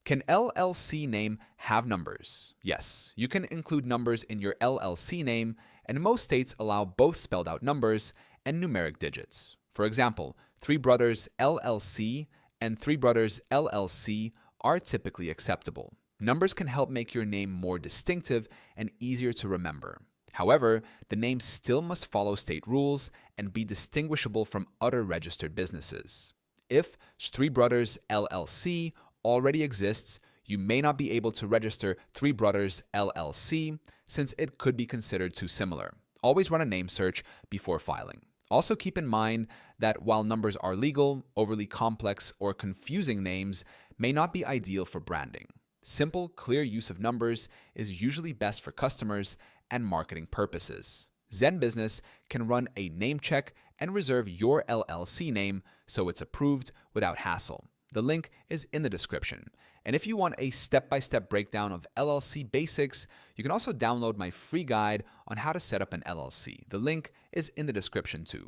Can LLC name have numbers? Yes, you can include numbers in your LLC name, and most states allow both spelled out numbers and numeric digits. For example, Three Brothers LLC and Three Brothers LLC are typically acceptable. Numbers can help make your name more distinctive and easier to remember. However, the name still must follow state rules and be distinguishable from other registered businesses. If Three Brothers LLC already exists, you may not be able to register Three Brothers LLC since it could be considered too similar. Always run a name search before filing. Also keep in mind that while numbers are legal, overly complex or confusing names may not be ideal for branding. Simple, clear use of numbers is usually best for customers and marketing purposes. Zen Business can run a name check and reserve your LLC name so it's approved without hassle. The link is in the description. And if you want a step-by-step breakdown of LLC basics, you can also download my free guide on how to set up an LLC. The link is in the description too.